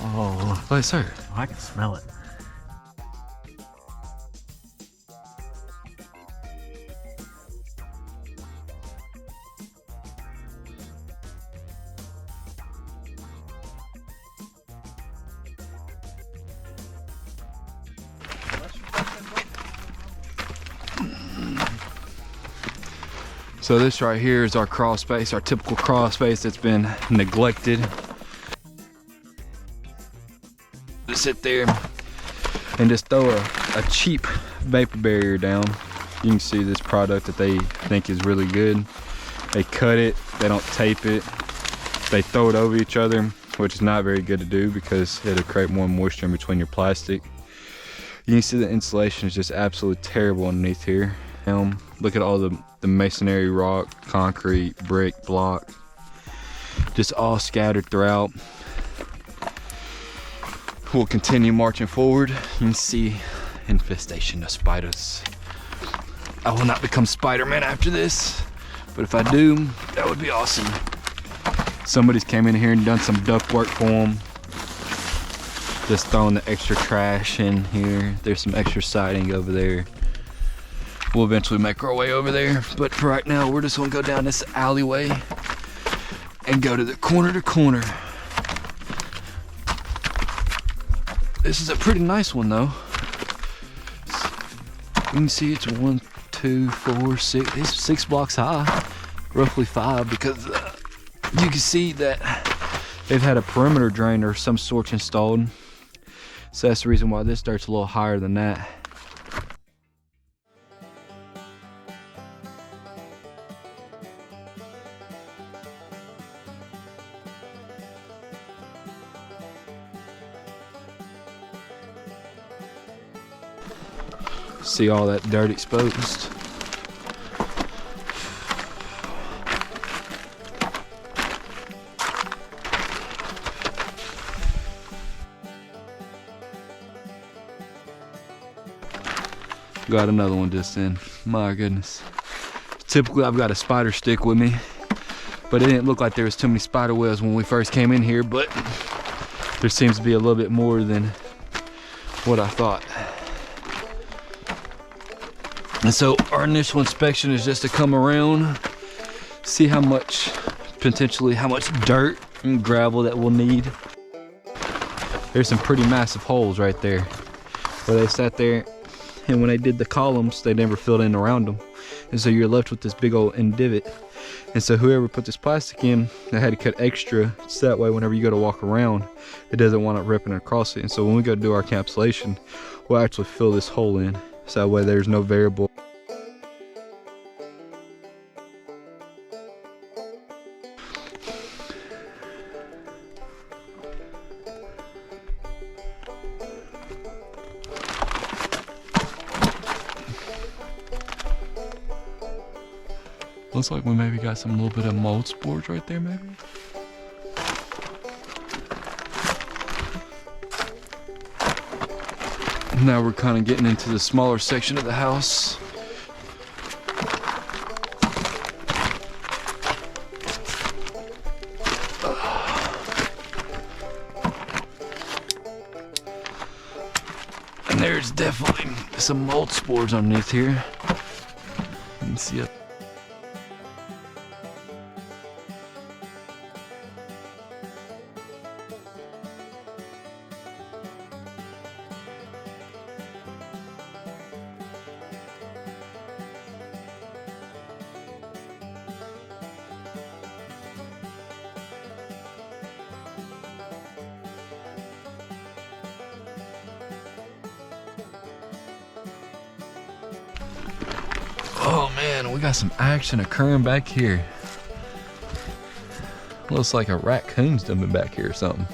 Oh, Yes, sir. I can smell it. So this right here is our crawl space, our typical crawl space that's been neglected. Just sit there and just throw a cheap vapor barrier down. You can see this product that they think is really good. They cut it, they don't tape it, they throw it over each other, which is not very good to do because it'll create more moisture in between your plastic. You can see the insulation is just absolutely terrible underneath here. Look at all the masonry, rock, concrete, brick, block, just all scattered throughout. We'll continue marching forward. You can see infestation of spiders. I will not become Spider-Man after this, but if I do, that would be awesome. Somebody's came in here and done some duct work for them. Just throwing the extra trash in here. There's some extra siding over there. We'll eventually make our way over there, but for right now, we're just gonna go down this alleyway and go to the corner to corner. This is a pretty nice one though. You can see it's 1, 2, 4, 6, it's 6 blocks high, roughly 5, because you can see that they've had a perimeter drain or some sort installed. So that's the reason why this dirt's a little higher than that. See all that dirt exposed. Got another one just in. My goodness. Typically I've got a spider stick with me, but it didn't look like there was too many spider webs when we first came in here, but there seems to be a little bit more than what I thought. And so our initial inspection is just to come around, see how much, potentially how much dirt and gravel that we'll need. There's some pretty massive holes right there where they sat there, and when they did the columns, they never filled in around them. And so you're left with this big old end divot. And so whoever put this plastic in, they had to cut extra, so that way whenever you go to walk around, it doesn't wind up ripping across it. And so when we go to do our encapsulation, we'll actually fill this hole in. So that way there's no variable. Looks like we maybe got some little bit of mold spores right there maybe. Now we're kind of getting into the smaller section of the house. And there's definitely some mold spores underneath here. You can see it. Oh man, we got some action occurring back here. Looks like a raccoon's jumping back here or something.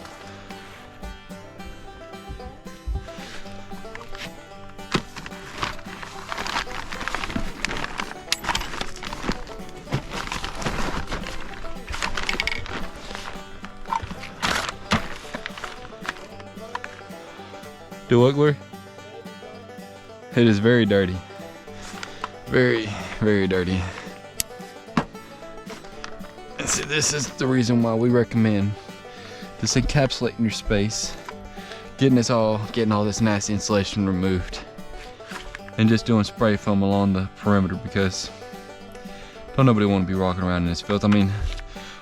Do what, Glory? It is very dirty. Very, very dirty. And see, this is the reason why we recommend Just encapsulating your space, getting all this nasty insulation removed, and just doing spray foam along the perimeter, because don't nobody want to be walking around in this filth. I mean,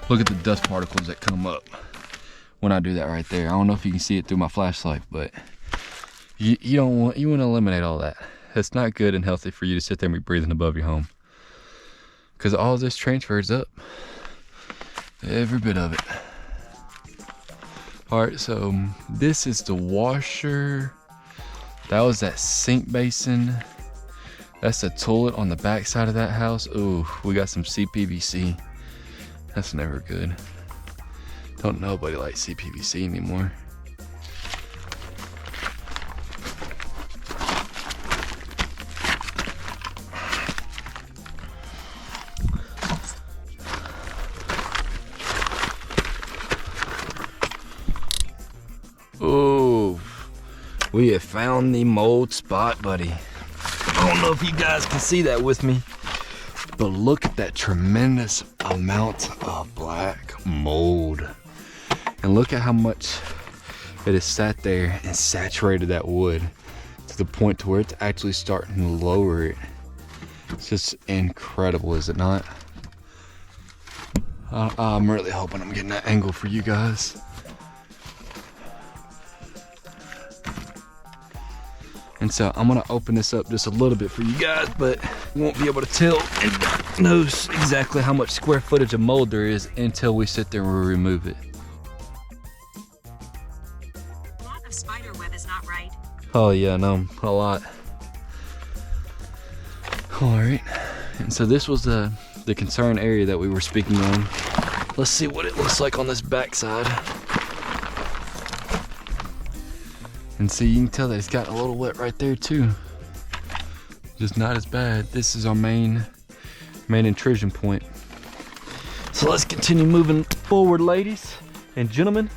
look at the dust particles that come up when I do that right there. I don't know if you can see it through my flashlight, but you want to eliminate all that. It's not good and healthy for you to sit there and be breathing above your home, because all this transfers up, every bit of it. All right, so this is the washer. That was that sink basin. That's the toilet on the back side of that house. Ooh, we got some CPVC. That's never good. Don't nobody like CPVC anymore. Oh, we have found the mold spot, buddy. I don't know if you guys can see that with me, but look at that tremendous amount of black mold. And look at how much it has sat there and saturated that wood to the point to where it's actually starting to lower it. It's just incredible, is it not? I'm really hoping I'm getting that angle for you guys. And so I'm gonna open this up just a little bit for you guys, but you won't be able to tell and knows exactly how much square footage of mold there is until we sit there and we remove it. A lot of spider web is not right. Oh yeah, no, a lot. All right, and so this was the concern area that we were speaking on. Let's see what it looks like on this back side. And see, you can tell that it's got a little wet right there too. Just not as bad. This is our main intrusion point. So let's continue moving forward, ladies and gentlemen.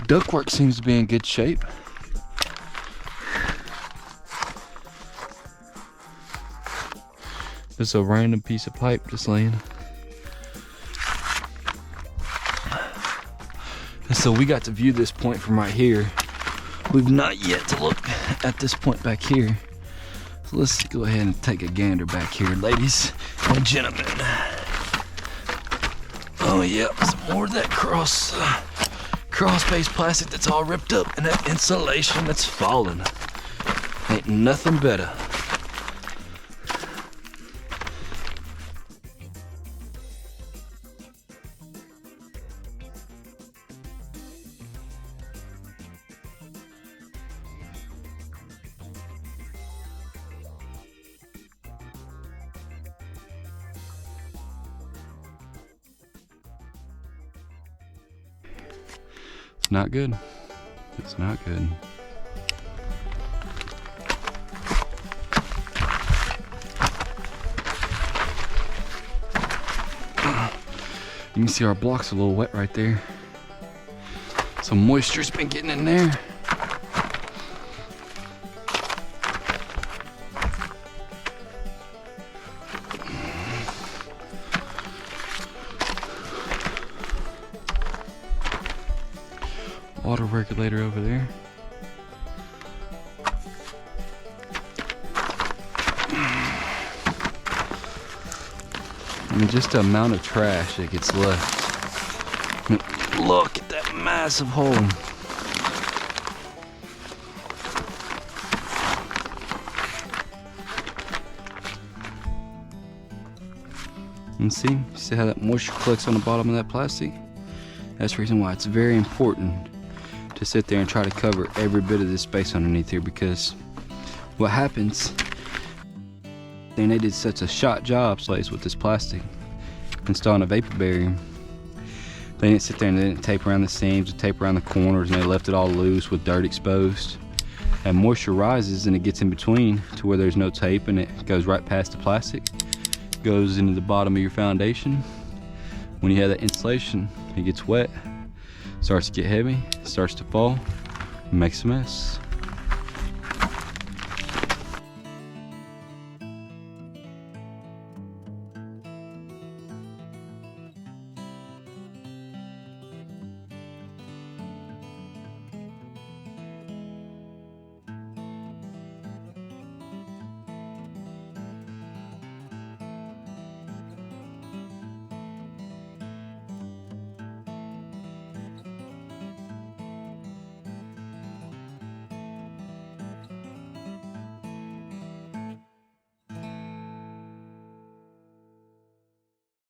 Ductwork seems to be in good shape. Just a random piece of pipe just laying. And so we got to view this point from right here. We've not yet to look at this point back here. So let's go ahead and take a gander back here, ladies and gentlemen. Oh yeah, some more of that Crawlspace plastic that's all ripped up, and that insulation that's falling. Ain't nothing better. It's not good. It's not good. You can see our block's a little wet right there. Some moisture's been getting in there. Water regulator over there. I mean, just the amount of trash that gets left. I mean, look at that massive hole. And see how that moisture collects on the bottom of that plastic? That's the reason why it's very important to sit there and try to cover every bit of this space underneath here, because what happens, and they did such a shot job with this plastic, installing a vapor barrier. They didn't sit there and they didn't tape around the seams or tape around the corners, and they left it all loose with dirt exposed. And moisture rises and it gets in between to where there's no tape, and it goes right past the plastic, goes into the bottom of your foundation. When you have that insulation, it gets wet, starts to get heavy, starts to fall, and makes a mess.